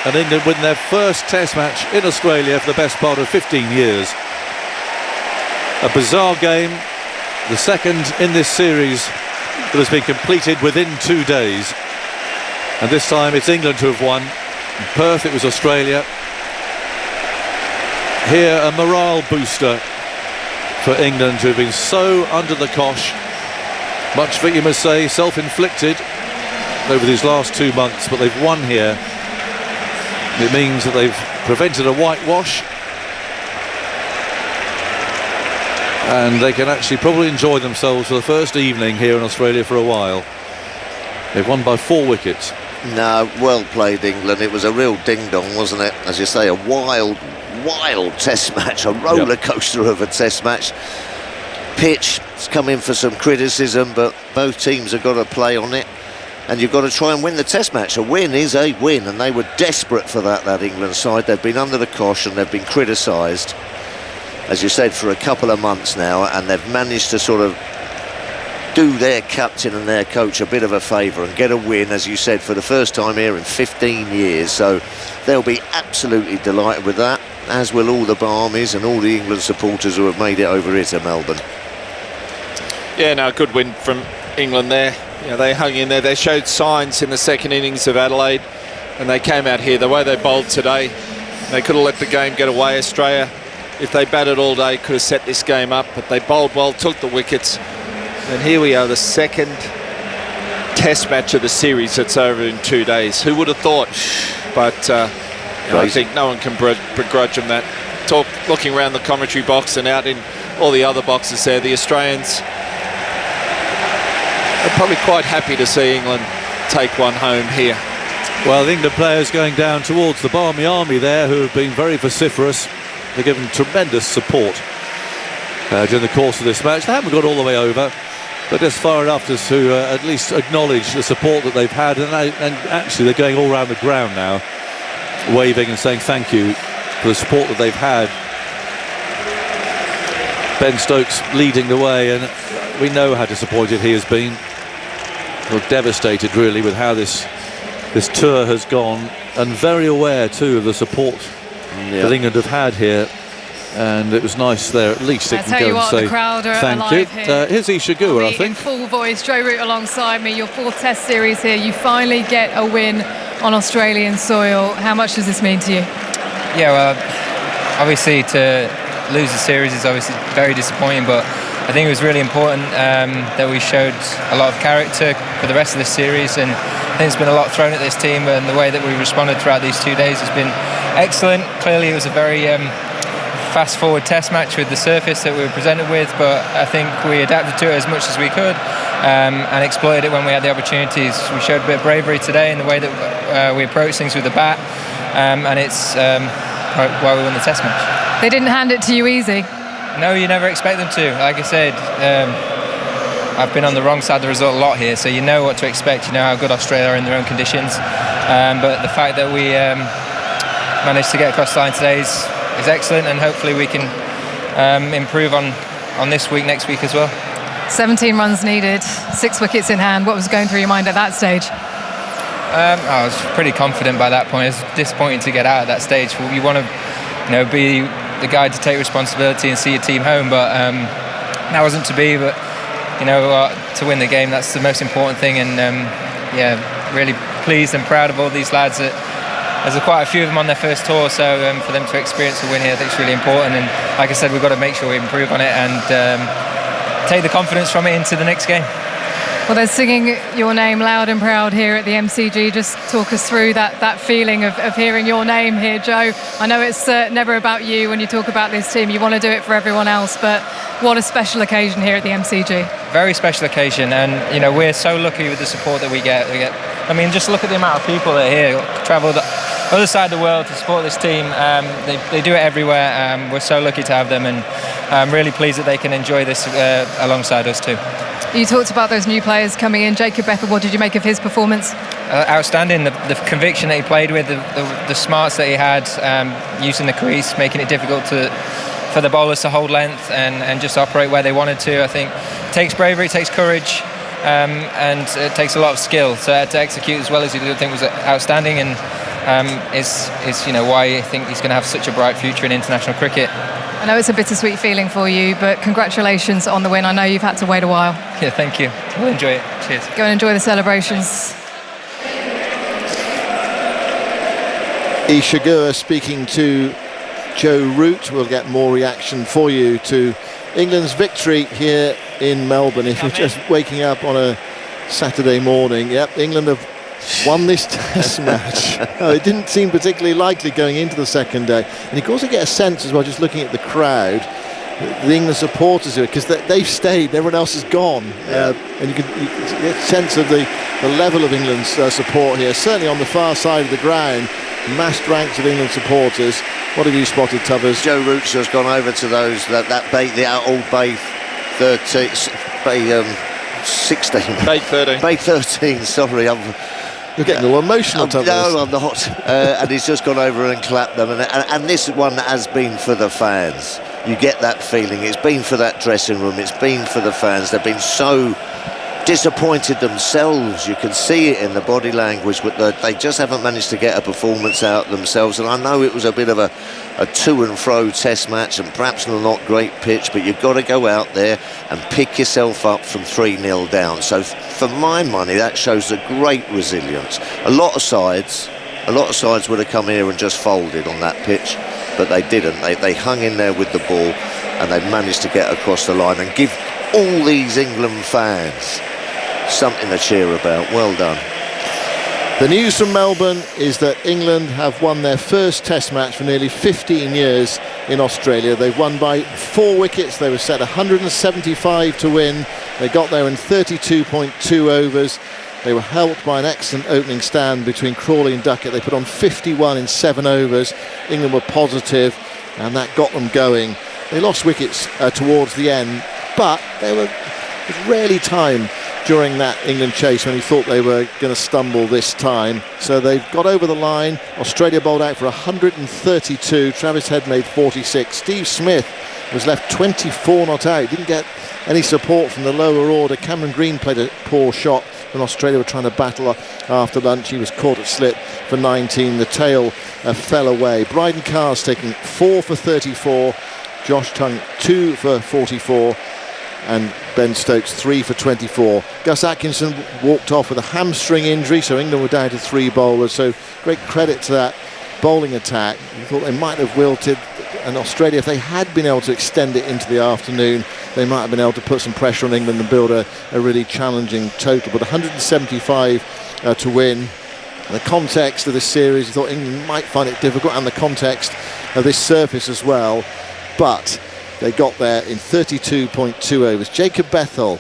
and England win their first Test match in Australia for the best part of 15 years. A bizarre game, the second in this series that has been completed within 2 days. And this time it's England who have won. In Perth it was Australia. Here a morale booster for England, who have been so under the cosh. Much of it, you must say, self-inflicted over these last 2 months, but they've won here. It means that they've prevented a whitewash, and they can actually probably enjoy themselves for the first evening here in Australia for a while. They've won by 4 wickets. No, well played, England. It was a real ding-dong, wasn't it? As you say, a wild Test match, a roller coaster of a Test match. Pitch has come in for some criticism, but both teams have got to play on it, and you've got to try and win the Test match. A win is a win, and they were desperate for that England side. They've been under the cosh and they've been criticised, as you said, for a couple of months now, and they've managed to sort of do their captain and their coach a bit of a favour and get a win, as you said, for the first time here in 15 years. So they'll be absolutely delighted with that, as will all the Barmies and all the England supporters who have made it over here to Melbourne. Yeah, no, good win from England there. You know, they hung in there. They showed signs in the second innings of Adelaide, and they came out here. The way they bowled today, they could have let the game get away. Australia, if they batted all day, could have set this game up, but they bowled well, took the wickets. And here we are, the second Test match of the series that's over in 2 days. Who would have thought? But I think no one can begrudge them that. Looking around the commentary box and out in all the other boxes there, the Australians are probably quite happy to see England take one home here. Well, the England players going down towards the Barmy Army there, who have been very vociferous. They're given tremendous support during the course of this match. They haven't got all the way over, but just far enough as to at least acknowledge the support that they've had, and actually they're going all around the ground now, waving and saying thank you for the support that they've had. Ben Stokes leading the way, and we know how disappointed he has been. Well, devastated really with how this tour has gone, and very aware too of the support that England have had here. And it was nice there, at least they can go and say thank you. Here's Isha Guha, I think. In full voice, Joe Root alongside me, your 4th Test series here. You finally get a win on Australian soil. How much does this mean to you? Yeah, well, obviously to lose the series is obviously very disappointing, but I think it was really important that we showed a lot of character for the rest of the series, and I think there's been a lot thrown at this team, and the way that we responded throughout these 2 days has been excellent. Clearly it was a very fast-forward Test match with the surface that we were presented with, but I think we adapted to it as much as we could and exploited it when we had the opportunities. We showed a bit of bravery today in the way that we approached things with the bat, and it's why we won the Test match. They didn't hand it to you easy. No, you never expect them to. Like I said, I've been on the wrong side of the result a lot here, so you know what to expect. You know how good Australia are in their own conditions, but the fact that we managed to get across the line today is excellent, and hopefully we can improve on this week, next week as well. 17 runs needed, 6 wickets in hand. What was going through your mind at that stage? I was pretty confident by that point. It was disappointing to get out at that stage. You want to, be the guy to take responsibility and see your team home, but that wasn't to be. But to win the game, that's the most important thing. And really pleased and proud of all these lads. There's quite a few of them on their first tour, so for them to experience a win here, I think it's really important. And like I said, we've got to make sure we improve on it and take the confidence from it into the next game. Well, they're singing your name loud and proud here at the MCG. Just talk us through that feeling of hearing your name here, Joe. I know it's never about you when you talk about this team. You want to do it for everyone else, but what a special occasion here at the MCG. Very special occasion, and we're so lucky with the support that we get. I mean, just look at the amount of people that are here, travelled the other side of the world to support this team. They do it everywhere. We're so lucky to have them, and I'm really pleased that they can enjoy this alongside us too. You talked about those new players coming in. Jacob Bethel, what did you make of his performance? Outstanding. The conviction that he played with, the smarts that he had, using the crease, making it difficult for the bowlers to hold length and just operate where they wanted to. I think it takes bravery, it takes courage, and it takes a lot of skill. So to execute as well as he did, I think was outstanding. And is why I think he's going to have such a bright future in international cricket. I know it's a bittersweet feeling for you, but congratulations on the win. I know you've had to wait a while. Yeah, thank you. We'll enjoy it. Cheers. Go and enjoy the celebrations. Ishiguro speaking to Joe Root. We'll get more reaction for you to England's victory here in Melbourne. If you're just waking up on a Saturday morning, yep, England have won this test match. It didn't seem particularly likely going into the second day. And you can also get a sense as well, just looking at the crowd, the England supporters here, because they've stayed, everyone else has gone. And you can get a sense of the level of England's support here, certainly on the far side of the ground. Massed ranks of England supporters. What have you spotted, Tubbers? Joe Root's just gone over to those, the old Bay 13, Bay 16. Bay 13. Bay 13, sorry. You're getting all emotional, Tubbers. No, I'm not. And he's just gone over and clapped them. And this one has been for the fans. You get that feeling. It's been for that dressing room. It's been for the fans. They've been so disappointed themselves. You can see it in the body language, but they just haven't managed to get a performance out themselves. And I know it was a bit of a to and fro test match and perhaps not great pitch, but you've got to go out there and pick yourself up from 3-0 down. So for my money, that shows a great resilience. A lot of sides would have come here and just folded on that pitch, but they didn't. They hung in there with the ball and they managed to get across the line and give all these England fans something to cheer about. Well done. The news from Melbourne is that England have won their first test match for nearly 15 years in Australia. They've won by 4 wickets. They were set 175 to win. They got there in 32.2 overs. They were helped by an excellent opening stand between Crawley and Duckett. They put on 51 in 7 overs. England were positive, and that got them going. They lost wickets towards the end, but there was rarely time during that England chase when he thought they were going to stumble this time. So they've got over the line. Australia bowled out for 132. Travis Head made 46. Steve Smith was left 24 not out. Didn't get any support from the lower order. Cameron Green played a poor shot when Australia were trying to battle after lunch. He was caught at slip for 19. The tail fell away. Bryden Carr's taking 4 for 34. Josh Tongue 2 for 44. And Ben Stokes 3 for 24. Gus Atkinson walked off with a hamstring injury, so England were down to 3 bowlers. So great credit to that bowling attack. You thought they might have wilted, and Australia, if they had been able to extend it into the afternoon, they might have been able to put some pressure on England and build a really challenging total. But 175 to win. In the context of this series, you thought England might find it difficult, and the context of this surface as well. But they got there in 32.2 overs. Jacob Bethel,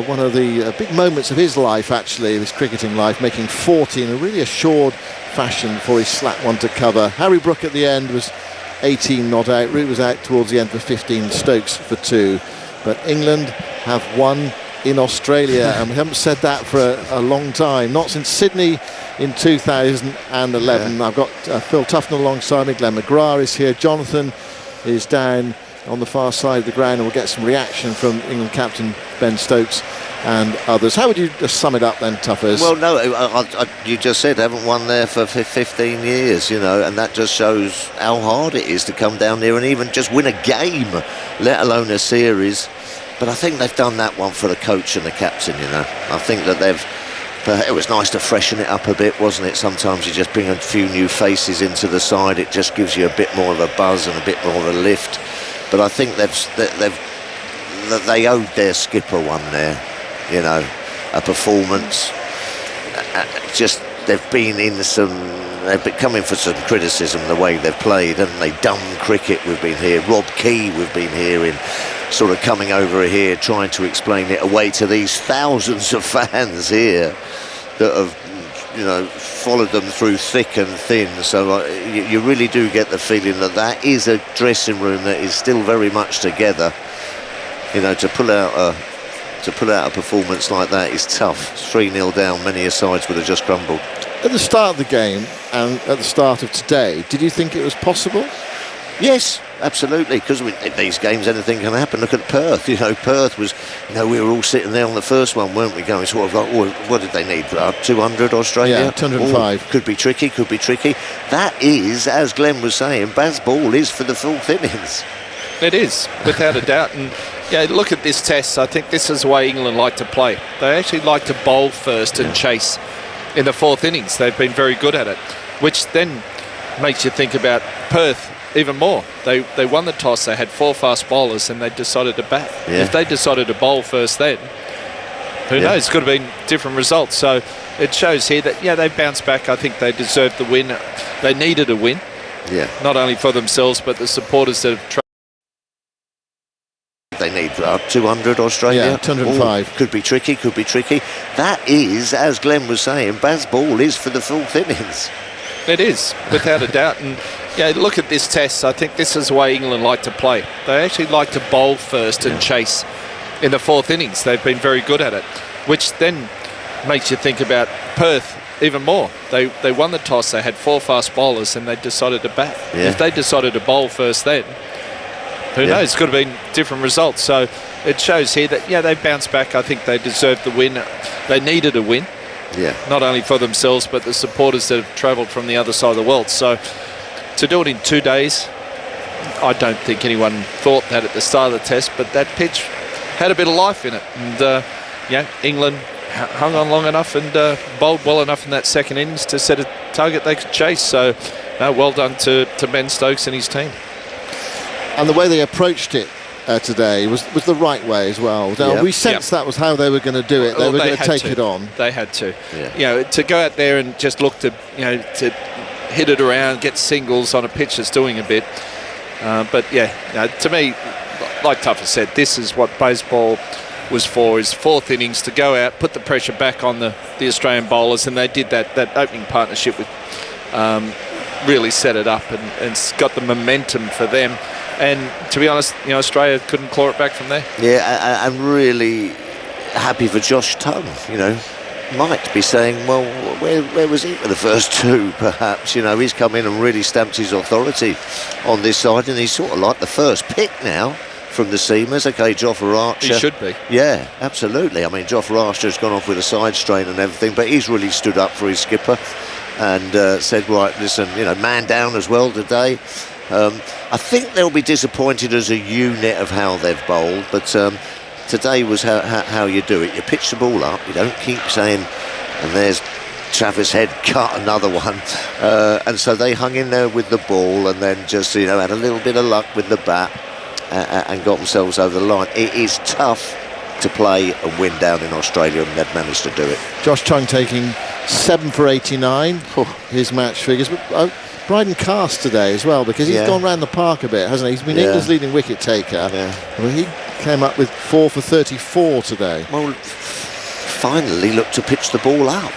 one of the big moments of his life, actually, of his cricketing life, making 40 in a really assured fashion before he slapped one to cover. Harry Brook at the end was 18 not out. Root was out towards the end for 15. Stokes for 2. But England have won in Australia, and we haven't said that for a long time. Not since Sydney in 2011. I've got Phil Tufnell alongside me. Glenn McGrath is here. Jonathan is down on the far side of the ground, and we'll get some reaction from England captain Ben Stokes and others. How would you just sum it up then, Tuffers? Well, no, you just said haven't won there for 15 years, you know, and that just shows how hard it is to come down there and even just win a game, let alone a series. But I think they've done that one for the coach and the captain, you know. I think that it was nice to freshen it up a bit, wasn't it? Sometimes you just bring a few new faces into the side. It just gives you a bit more of a buzz and a bit more of a lift. But I think they owed their skipper one there, you know, a performance. Just they've been coming for some criticism the way they've played, haven't they? Dumb cricket, we've been here. Rob Key, we've been hearing, sort of coming over here trying to explain it away to these thousands of fans here that have, you know, followed them through thick and thin. So you really do get the feeling that is a dressing room that is still very much together. You know, to pull out a performance like that is tough. 3-0 down, many a sides would have just crumbled. At the start of the game and at the start of today, did you think it was possible? Yes, absolutely. Because in these games, anything can happen. Look at Perth. Perth was, we were all sitting there on the first one, weren't we? Going sort of like, what did they need? 200 Australia? Yeah, 205. Could be tricky. That is, as Glenn was saying, Baz ball is for the fourth innings. It is, without a doubt. And look at this test. I think this is the way England like to play. They actually like to bowl first and chase in the fourth innings. They've been very good at it, which then makes you think about Perth even more. They won the toss. They had 4 fast bowlers and they decided to bat. Yeah. If they decided to bowl first then, who knows? It could have been different results. So it shows here that, they bounced back. I think they deserved the win. They needed a win. Yeah. Not only for themselves, but the supporters that have They need 200 Australia? Yeah, 205. Could be tricky. That is, as Glenn was saying, Baz ball is for the fourth innings. It is, without a doubt. And look at this test. I think this is the way England like to play. They actually like to bowl first and chase in the fourth innings. They've been very good at it, which then makes you think about Perth even more. They won the toss. They had 4 fast bowlers and they decided to bat. Yeah. If they decided to bowl first then, who knows? It could have been different results. So it shows here that, they bounced back. I think they deserved the win. They needed a win. Yeah. Not only for themselves, but the supporters that have travelled from the other side of the world. So to do it in 2 days, I don't think anyone thought that at the start of the test, but that pitch had a bit of life in it. And, England hung on long enough and bowled well enough in that second innings to set a target they could chase. So well done to Ben Stokes and his team. And the way they approached it today was the right way as well. Now, we sensed that was how they were going to do it. They were going to take it on. They had to. Yeah. To go out there and just look to, to hit it around, get singles on a pitch that's doing a bit. But to me, like Tuffa said, this is what baseball was for, is fourth innings, to go out, put the pressure back on the Australian bowlers, and they did that opening partnership with really set it up and got the momentum for them. And to be honest, Australia couldn't claw it back from there. Yeah, I'm really happy for Josh Tongue. Might be saying, well, where was he for the first 2, perhaps? He's come in and really stamped his authority on this side, and he's sort of like the first pick now from the seamers. Okay, Jofra Archer. He should be. Yeah, absolutely. I mean, Jofra Archer's gone off with a side strain and everything, but he's really stood up for his skipper and said, right, listen, man down as well today. I think they'll be disappointed as a unit of how they've bowled, but today was how you do it. You pitch the ball up, you don't keep saying, and there's Travis Head cut another one, and so they hung in there with the ball and then just had a little bit of luck with the bat and got themselves over the line. It is tough to play and win down in Australia, and they've managed to do it. Josh Tongue taking 7 for 89, his match figures. But Bryden Cast today as well, because he's gone round the park a bit, hasn't he? He's been England's leading wicket taker. Yeah. Well, he came up with 4 for 34 today. Well, finally looked to pitch the ball up.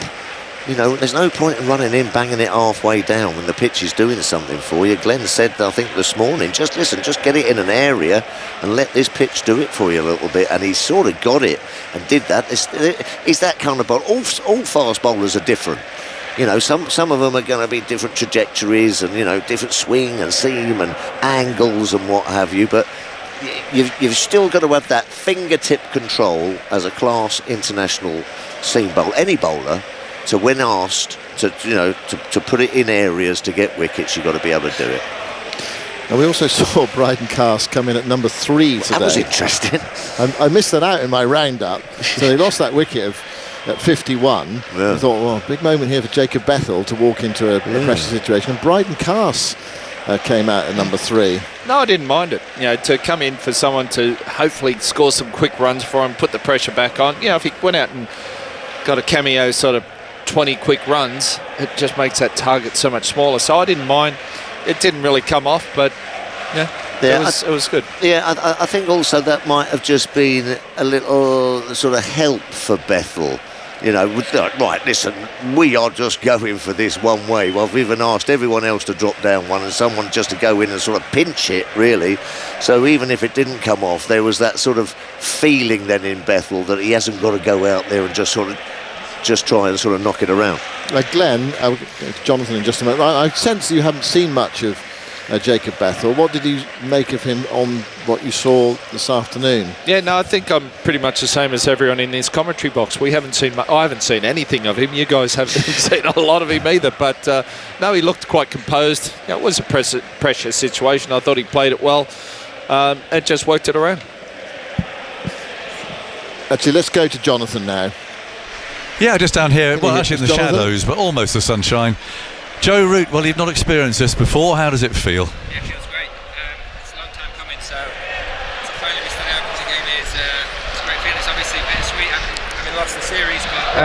There's no point in running in, banging it halfway down when the pitch is doing something for you. Glenn said, I think this morning, just get it in an area and let this pitch do it for you a little bit. And he sort of got it and did that. It's that kind of ball. All fast bowlers are different. Some of them are going to be different trajectories and, different swing and seam and angles and what have you. But you've still got to have that fingertip control as a class international seam bowler. Any bowler, to when asked to put it in areas to get wickets, you've got to be able to do it. And we also saw Bryden Cast come in at number 3 today. That was interesting. I missed that out in my roundup. So they lost that wicket at 51. Yeah. I thought, well, big moment here for Jacob Bethel to walk into a pressure situation. And Bryden Cast came out at number 3. No, I didn't mind it. To come in for someone to hopefully score some quick runs for him, put the pressure back on. If he went out and got a cameo sort of 20 quick runs, it just makes that target so much smaller. So I didn't mind. It didn't really come off, but it was good. Yeah, I think also that might have just been a little sort of help for Bethel. Right, listen, we are just going for this one way. Well, I've even asked everyone else to drop down one and someone just to go in and sort of pinch it, really. So even if it didn't come off, there was that sort of feeling then in Bethel that he hasn't got to go out there and just try and sort of knock it around. Glenn, Jonathan in just a moment, I sense you haven't seen much of Jacob Bethel. What did you make of him on what you saw this afternoon? Yeah, no, I think I'm pretty much the same as everyone in this commentary box. I haven't seen anything of him. You guys haven't seen a lot of him either. But no, he looked quite composed. It was a pressure situation. I thought he played it well and just worked it around. Actually, let's go to Jonathan now. Yeah, just down here. Well, actually in the Jonathan? shadows, but almost the sunshine. Joe Root, well, you've not experienced this before. How does it feel? Yeah, it feels great. It's a long time coming, so to finally be starting out with the game is it's a great feeling. It's obviously bittersweet having lost the series, but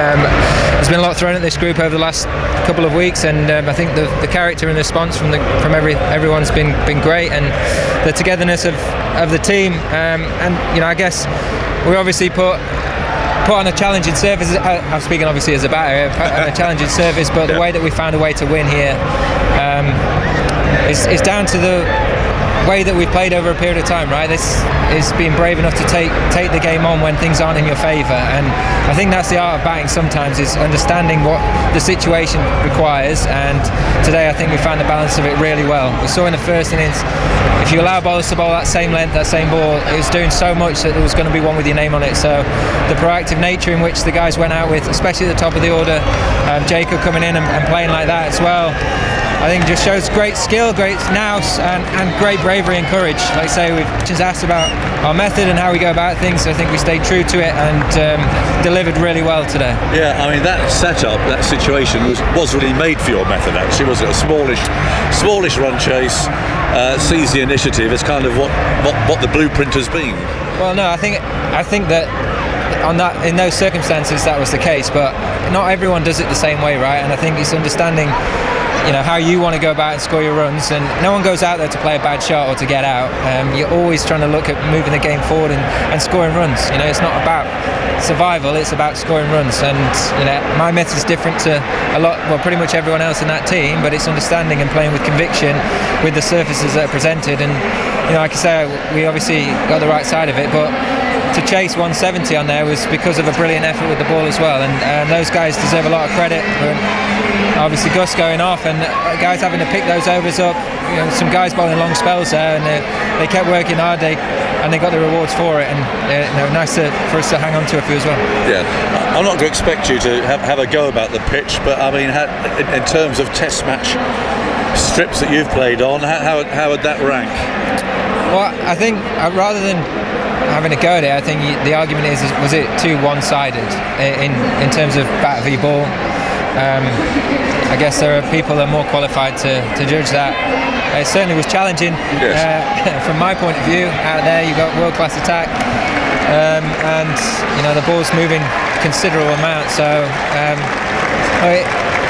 there's been a lot thrown at this group over the last couple of weeks, and I think the character and the response from everyone's been great, and the togetherness of the team, and I guess we obviously put on a challenging surface. I'm speaking obviously as a batter, a challenging surface, but the way that we found a way to win here is down to the way that we played over a period of time, right? This is being brave enough to take the game on when things aren't in your favour, and I think that's the art of batting sometimes, is understanding what the situation requires, and today I think we found the balance of it really well. We saw in the first innings, if you allow bowlers to bowl that same length, that same ball, it was doing so much that there was going to be one with your name on it. So the proactive nature in which the guys went out with, especially at the top of the order, Jacob coming in and playing like that as well, I think just shows great skill, great nous, and great bravery and courage. Like I say, we've just asked about our method and how we go about things. I think we stayed true to it and delivered really well today. Yeah, I mean, that setup, that situation was really made for your method, actually, was it? A smallish run chase, seize the initiative. It's kind of what the blueprint has been. Well, no, I think that in those circumstances that was the case, but not everyone does it the same way, right? And I think it's understanding how you want to go about and score your runs, and no one goes out there to play a bad shot or to get out. You're always trying to look at moving the game forward and scoring runs. It's not about survival, it's about scoring runs, and my method is different to pretty much everyone else in that team, but it's understanding and playing with conviction with the surfaces that are presented. And like I say, we obviously got the right side of it, but to chase 170 on there was because of a brilliant effort with the ball as well, and those guys deserve a lot of credit. Obviously Gus going off and guys having to pick those overs up, some guys bowling long spells there, and they kept working hard, and they got the rewards for it, and nice for us to hang on to a few as well. Yeah, I'm not going to expect you to have a go about the pitch, but I mean, in terms of test match strips that you've played on, how would that rank? Well, I think rather than having a go at it, I think the argument is was it too one-sided in terms of bat v ball? I guess there are people that are more qualified to judge that. It certainly was challenging. Yes. From my point of view. Out there you've got world-class attack, and the ball's moving considerable amount, so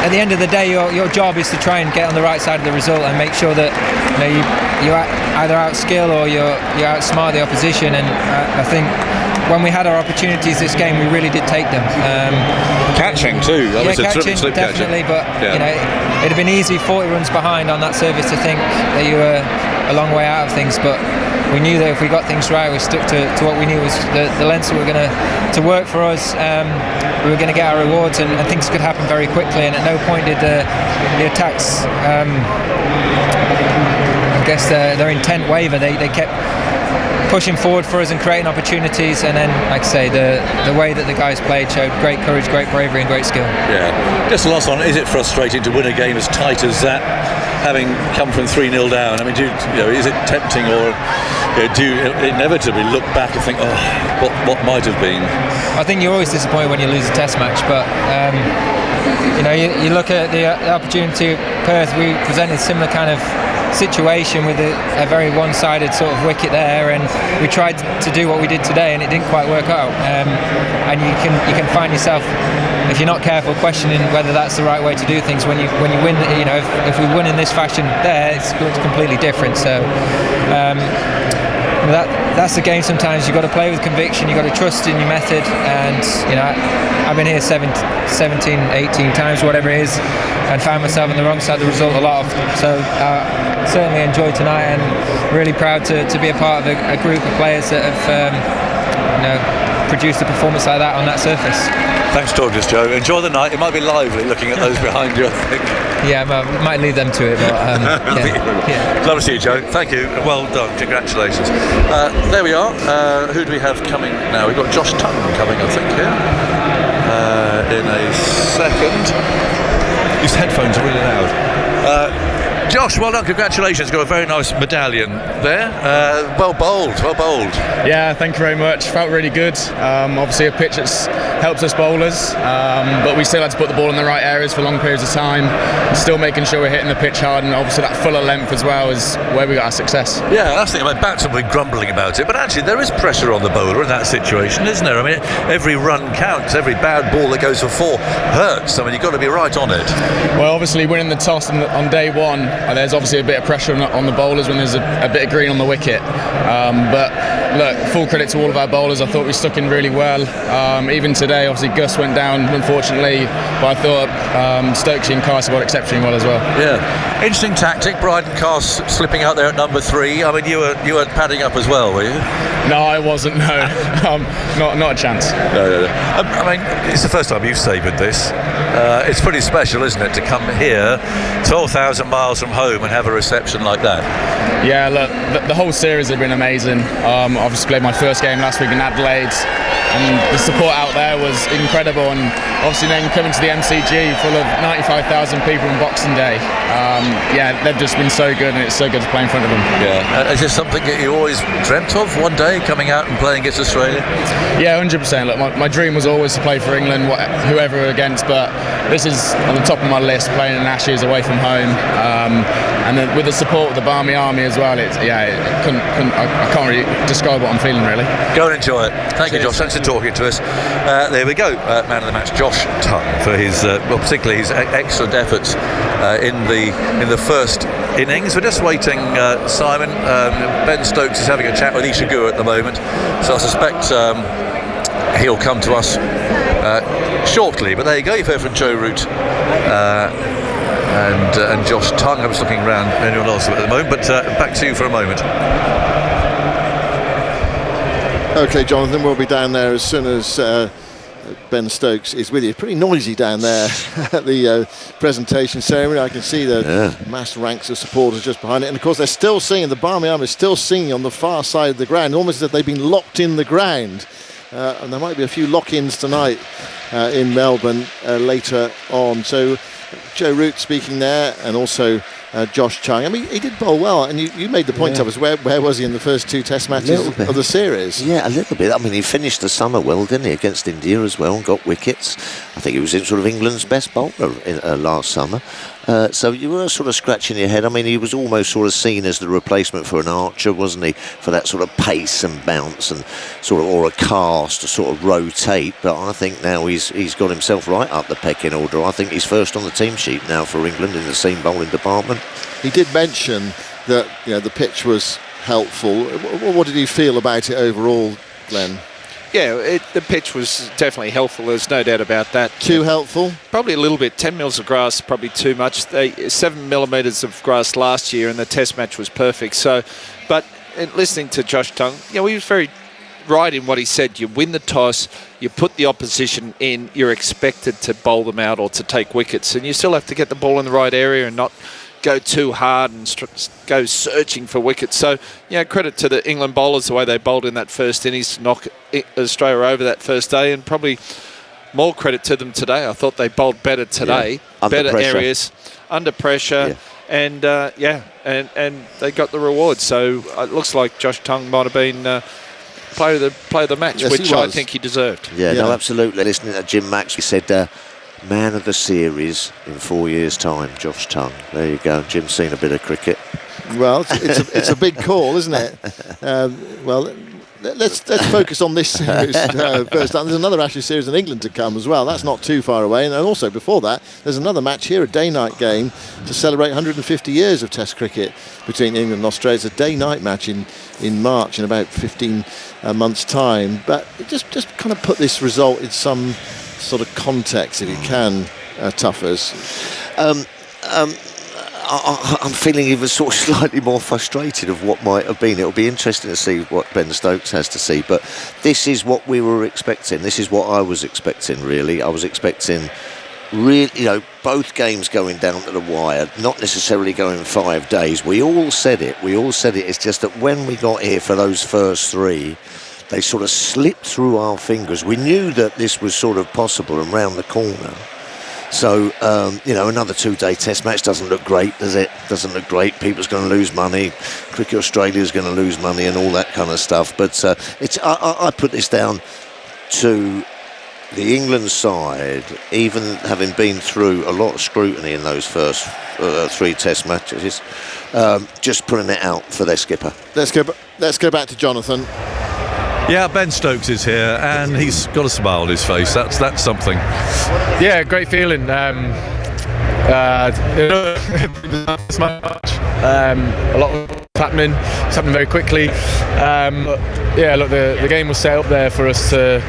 at the end of the day your job is to try and get on the right side of the result and make sure that you either outskill or you outsmart the opposition, and I think when we had our opportunities this game, we really did take them. Catching too. That was a catching, slip definitely, catching. But it'd have been easy 40 runs behind on that service to think that you were a long way out of things. But we knew that if we got things right, we stuck to what we knew was the lengths that were going to work for us. We were going to get our rewards, and things could happen very quickly. And at no point did the attacks, I guess their intent waver. They kept pushing forward for us and creating opportunities, and then, like I say, the way that the guys played showed great courage, great bravery and great skill. Yeah. Just the last one, is it frustrating to win a game as tight as that, having come from 3-0 down? I mean, is it tempting, or do you inevitably look back and think, what might have been? I think you're always disappointed when you lose a test match, but you look at the opportunity at Perth. We presented similar kind of situation with a very one-sided sort of wicket there, and we tried to do what we did today, and it didn't quite work out. And you can find yourself, if you're not careful, questioning whether that's the right way to do things. When you win, if we win in this fashion there, it's completely different. So that's the game. Sometimes you've got to play with conviction, you've got to trust in your method, and I've been here 17, 18 times, whatever it is, and found myself on the wrong side of the result a lot. So certainly enjoyed tonight, and really proud to be a part of a group of players that have produce a performance like that on that surface. Thanks for talking to us, Joe. Enjoy the night. It might be lively looking at those behind you, I think. Yeah, I might leave them to it, but yeah. Love to see you, Joe. Thank you. Well done. Congratulations. There we are. Who do we have coming now? We've got Josh Tongue coming, I think, here. In a second. These headphones are really loud. Josh, well done, congratulations. Got a very nice medallion there. Well bowled. Yeah, thank you very much. Felt really good. Obviously a pitch that's helps us bowlers, but we still had to put the ball in the right areas for long periods of time, still making sure we're hitting the pitch hard, and obviously that fuller length as well is where we got our success. Yeah, that's the thing. Batsmen will be grumbling about it, but actually there is pressure on the bowler in that situation, isn't there? I mean, every run counts, every bad ball that goes for 4 hurts. I mean, you've got to be right on it. Well, obviously winning the toss on day one, there's obviously a bit of pressure on the bowlers when there's a bit of green on the wicket. But look, full credit to all of our bowlers. I thought we stuck in really well. Even today, obviously Gus went down, unfortunately, but I thought Stokesy and Carse bowled exceptionally well as well. Yeah, interesting tactic. Bryden Carse slipping out there at number 3. I mean, you were padding up as well, were you? No, I wasn't. No, not a chance. No. I mean, it's the first time you've savoured this. It's pretty special, isn't it, to come here, 12,000 miles from home, and have a reception like that? Yeah, look, the whole series has been amazing. Obviously played my first game last week in Adelaide, and the support out there was incredible, and obviously then coming to the MCG full of 95,000 people on Boxing Day. Yeah, they've just been so good, and it's so good to play in front of them. Yeah, is this something that you always dreamt of, one day coming out and playing against Australia? Yeah, 100%. Look, my dream was always to play for England, whoever we're against, but this is on the top of my list, playing in Ashes away from home, and then with the support of the Barmy Army as well. I can't really describe what I'm feeling, really. Go and enjoy it. Thank you, Josh. Thanks for talking to us. There we go. Man of the match, Josh Tongue, for his particularly his excellent efforts in the first innings. We're just waiting, Simon. Ben Stokes is having a chat with Isha Gur at the moment, so I suspect he'll come to us shortly. But there you go. You've heard from Joe Root and Josh Tongue. I was looking around anyone else at the moment, but back to you for a moment. OK, Jonathan, we'll be down there as soon as Ben Stokes is with you. Pretty noisy down there at the presentation ceremony. I can see the mass ranks of supporters just behind it. And of course, they're still singing. The Barmy Army is still singing on the far side of the ground, almost as if they've been locked in the ground. And there might be a few lock-ins tonight in Melbourne later on. So Joe Root speaking there, and also Josh Tongue. I mean, he did bowl well, and you made the point of us. Where was he in the first 2 Test matches of the series? Yeah, a little bit. I mean, he finished the summer well, didn't he, against India as well, and got wickets. I think he was in sort of England's best bowler last summer. So you were sort of scratching your head. I mean, he was almost sort of seen as the replacement for an Archer, wasn't he, for that sort of pace and bounce and sort of, or a Cast to sort of rotate. But I think now he's got himself right up the pecking order. I think he's first on the team sheet now for England in the seam bowling department. He did mention that the pitch was helpful. What did he feel about it overall, Glenn? Yeah, the pitch was definitely helpful. There's no doubt about that. Too helpful? Probably a little bit. 10 mils of grass, probably too much. 7 millimetres of grass last year, and the Test match was perfect. So, but listening to Josh Tongue, he was very right in what he said. You win the toss, you put the opposition in, you're expected to bowl them out or to take wickets, and you still have to get the ball in the right area and not go too hard and go searching for wickets. So, credit to the England bowlers, the way they bowled in that first innings to knock Australia over that first day, and probably more credit to them today. I thought they bowled better today, better areas, under pressure, and they got the reward. So it looks like Josh Tongue might have been player of the match, which I think he deserved. Yeah, no, absolutely. Listening to Jim Max, he said, man of the series in 4 years' time, Josh Tongue. There you go. Jim's seen a bit of cricket. Well, it's a big call, isn't it? Well, let's focus on this series first. There's another Ashes series in England to come as well. That's not too far away. And also before that, there's another match here, a day-night game to celebrate 150 years of Test cricket between England and Australia. It's a day-night match in March in about 15 months' time. But just kind of put this result in some sort of context, if you can, Tuffers. I'm feeling even sort of slightly more frustrated of what might have been. It'll be interesting to see what Ben Stokes has to see, but this is what we were expecting. This is what I was expecting, really. I was expecting, really, both games going down to the wire, not necessarily going 5 days. We all said it. It's just that when we got here for those first 3, they sort of slipped through our fingers. We knew that this was sort of possible and round the corner. So, another 2-day test match doesn't look great, does it? Doesn't look great. People's going to lose money. Cricket Australia's going to lose money and all that kind of stuff. But I put this down to the England side, even having been through a lot of scrutiny in those first 3 test matches, just putting it out for their skipper. Let's go back to Jonathan. Yeah, Ben Stokes is here, and he's got a smile on his face. That's something. Yeah, great feeling. A lot was happening. It's happening very quickly. The game was set up there for us to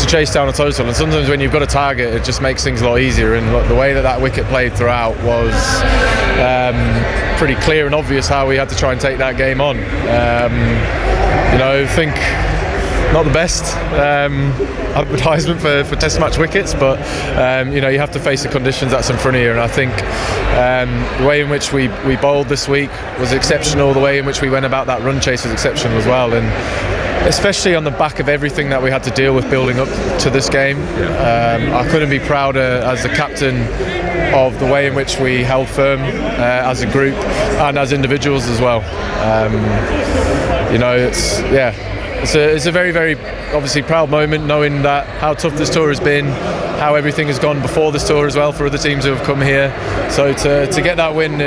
chase down a total, and sometimes when you've got a target, it just makes things a lot easier. And look, the way that wicket played throughout was pretty clear and obvious how we had to try and take that game on. I think not the best advertisement for test match wickets, but you have to face the conditions that's in front of you, and I think the way in which we bowled this week was exceptional. The way in which we went about that run chase was exceptional as well, and especially on the back of everything that we had to deal with building up to this game. I couldn't be prouder as the captain of the way in which we held firm as a group and as individuals as well. It's a very, very obviously proud moment, knowing that how tough this tour has been, how everything has gone before this tour as well for other teams who have come here. So to get that win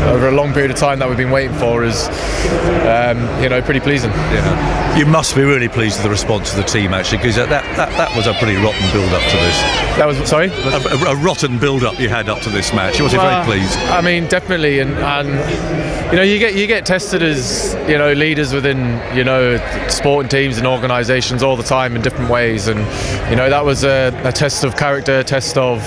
over a long period of time that we've been waiting for is pretty pleasing. Yeah. You must be really pleased with the response of the team, actually, because that was a pretty rotten build-up to this. That was, sorry? A rotten build-up you had up to this match. You must be very pleased. I mean, definitely, and you get tested as leaders within sporting teams and organisations all the time in different ways, and that was a test of character, a test of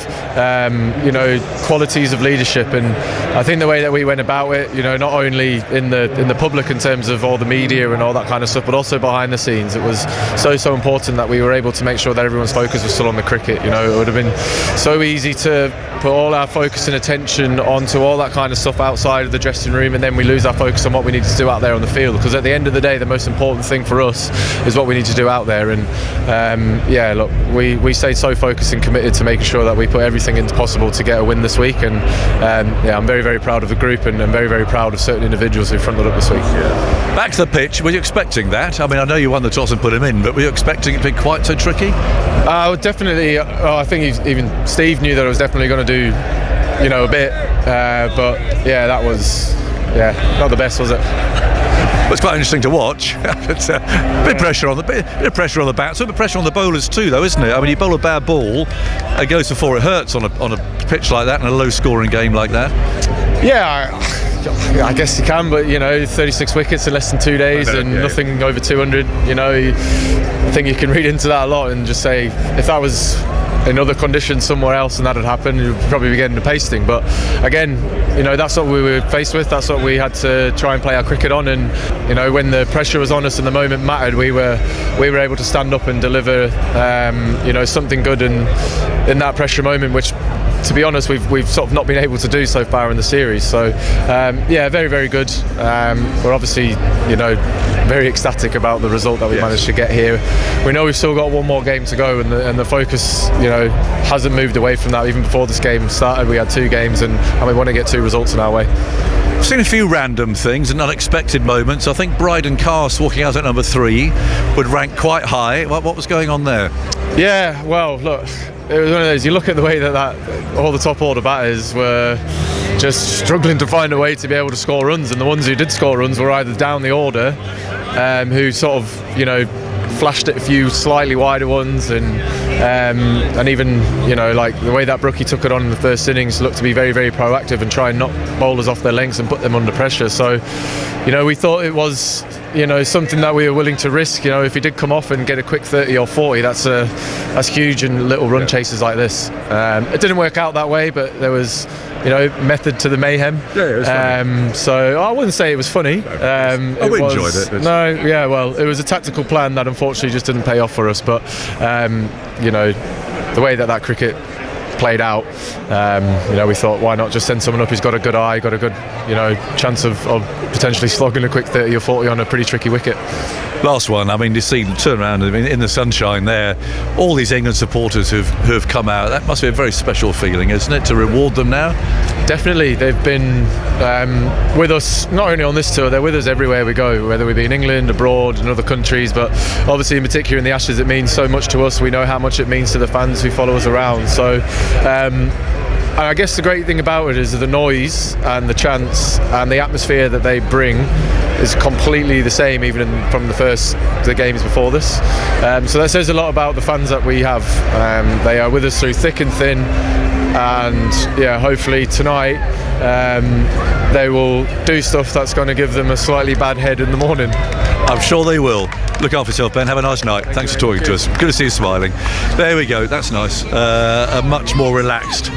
qualities of leadership, and I think the way that we went about it, not only in the public in terms of all the media and all that kind of stuff, but also behind the scenes, it was so important that we were able to make sure that everyone's focus was still on the cricket. It would have been so easy to put all our focus and attention onto all that kind of stuff outside of the dressing room, and then we lose our focus on what we need to do out there on the field, because at the end of the day the most important thing for us is what we need to do out there. And we stayed so focused and committed to making sure that we put everything into possible to get a win this week, and I'm very, very proud of the group, and I'm very, very proud of certain individuals who fronted up this week. Back to the pitch, were you expecting that? I mean, I know you won the toss and put him in, but were you expecting it to be quite so tricky? Definitely. I think even Steve knew that I was definitely going to do a bit, but that was not the best, was it? It was quite interesting to watch. It's a bit of pressure on the bats, a bit of pressure on the bowlers too, though, isn't it? I mean, you bowl a bad ball, it goes before it hurts on a pitch like that, and a low-scoring game like that. Yeah, I guess you can, but 36 wickets in less than 2 days, nothing over 200. I think you can read into that a lot and just say, if that was in other conditions somewhere else and that had happened, you'd probably be getting a pasting. But again, that's what we were faced with. That's what we had to try and play our cricket on. And when the pressure was on us and the moment mattered, we were able to stand up and deliver something good in that pressure moment, which, to be honest, we've sort of not been able to do so far in the series. So very, very good. We're obviously very ecstatic about the result that we managed to get here. We know we've still got one more game to go, and the focus hasn't moved away from that. Even before this game started, we had 2 games, and we want to get 2 results in our way. I've seen a few random things and unexpected moments. I think Bryden Cast walking out at number 3 would rank quite high. What was going on there? Yeah, well, look, it was one of those, you look at the way that all the top order batters were just struggling to find a way to be able to score runs, and the ones who did score runs were either down the order, who sort of flashed at a few slightly wider ones, and even, you know, like the way that Brookie took it on in the first innings looked to be very, very proactive and try and knock bowlers off their lengths and put them under pressure. So, you know, we thought it was, you know, something that we were willing to risk. You know, if he did come off and get a quick 30 or 40, that's huge in little run chasers like this. It didn't work out that way, but there was, you know, method to the mayhem. Yeah, it was funny. So I wouldn't say it was funny. We enjoyed it. No, yeah, well, it was a tactical plan that unfortunately just didn't pay off for us. But you know, the way that cricket played out, you know, we thought, why not just send someone up who's got a good eye, got a good, you know, chance of potentially slogging a quick 30 or 40 on a pretty tricky wicket. Last one, I mean, you see turn around, I mean, in the sunshine there, all these England supporters who've come out. That must be a very special feeling, isn't it, to reward them now? Definitely. They've been with us not only on this tour, they're with us everywhere we go, whether we be in England, abroad, in other countries, but obviously in particular in the Ashes it means so much to us. We know how much it means to the fans who follow us around. So and I guess the great thing about it is the noise and the chants and the atmosphere that they bring is completely the same, even from the games before this. So that says a lot about the fans that we have. They are with us through thick and thin, and yeah, hopefully tonight they will do stuff that's going to give them a slightly bad head in the morning. I'm sure they will. Look after yourself, Ben. Have a nice night. Thanks for talking to us. Good to see you smiling. There we go. That's nice. A much more relaxed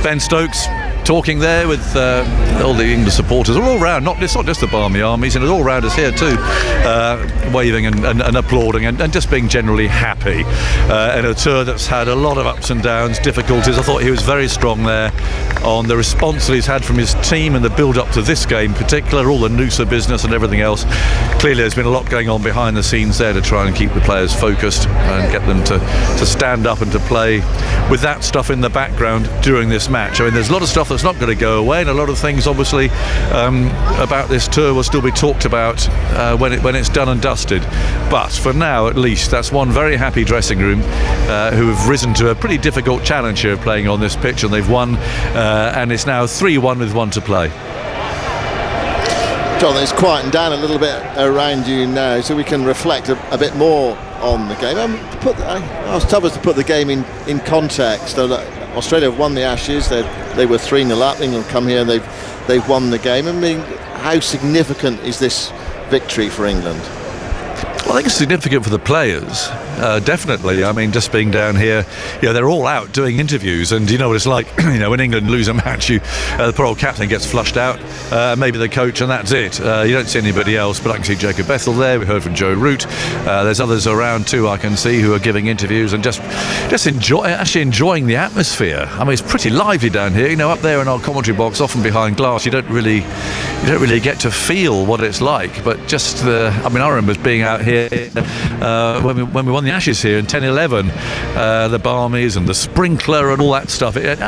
Ben Stokes talking there with all the English supporters all round. It's not just the Barmy Armies, and all round us here too, waving and applauding and just being generally happy in a tour that's had a lot of ups and downs, difficulties. I thought he was very strong there on the response that he's had from his team and the build-up to this game in particular, all the Noosa business and everything else. Clearly there's been a lot going on behind the scenes there to try and keep the players focused and get them to stand up and to play with that stuff in the background during this match. I mean, there's a lot of stuff that's not going to go away, and a lot of things obviously about this tour will still be talked about when it's done and dusted. But for now, at least, that's one very happy dressing room who have risen to a pretty difficult challenge here playing on this pitch, and they've won, and it's now 3-1 with one to play. John, it's quieting down a little bit around you now, so we can reflect a bit more on the game. I asked Tubbs to put the game in context. Australia have won the Ashes. They were 3-0 up. England come here and they've won the game. I mean, how significant is this victory for England? Well, I think it's significant for the players, definitely. I mean, just being down here, you know, they're all out doing interviews, and you know what it's like. You know, when England lose a match, the poor old captain gets flushed out, maybe the coach, and that's it. You don't see anybody else, but I can see Jacob Bethel there. We heard from Joe Root. There's others around too, I can see, who are giving interviews and just enjoying the atmosphere. I mean, it's pretty lively down here. You know, up there in our commentary box, often behind glass, you don't really get to feel what it's like. But just I remember being out here when we won the Ashes here in 10-11, the Barmies and the sprinkler and all that stuff. It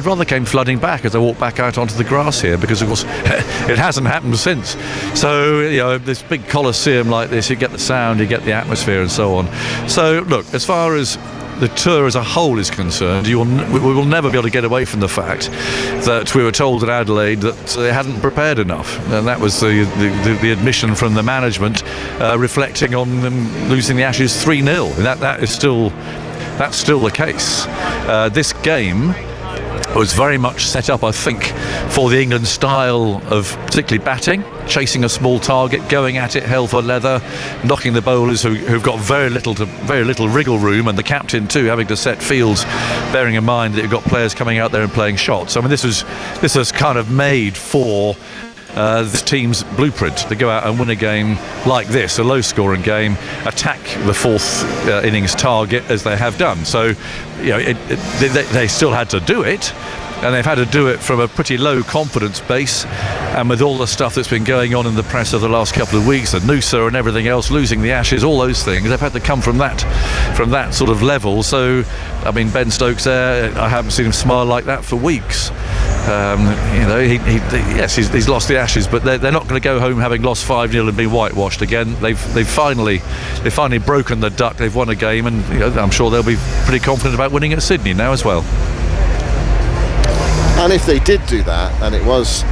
rather came flooding back as I walked back out onto the grass here, because of course it hasn't happened since. So, you know, this big coliseum like this, you get the sound, you get the atmosphere and so on. So look, as far as the tour as a whole is concerned, we will never be able to get away from the fact that we were told at Adelaide that they hadn't prepared enough, and that was the admission from the management, reflecting on them losing the Ashes 3-0. That's still the case. This game was very much set up, I think, for the England style of particularly batting, chasing a small target, going at it hell for leather, knocking the bowlers who've got very little wriggle room, and the captain too having to set fields, bearing in mind that you've got players coming out there and playing shots. I mean, this was kind of made for this team's blueprint to go out and win a game like this, a low-scoring game, attack the fourth innings target as they have done. So, you know, they still had to do it, and they've had to do it from a pretty low confidence base, and with all the stuff that's been going on in the press over the last couple of weeks, the Noosa and everything else, losing the Ashes, all those things, they've had to come from that sort of level. So, I mean, Ben Stokes there, I haven't seen him smile like that for weeks. You know, he's lost the Ashes, but they're not going to go home having lost 5-0 and been whitewashed again. They've finally broken the duck. They've won a game, and you know, I'm sure they'll be pretty confident about winning at Sydney now as well. And if they did do that, and it was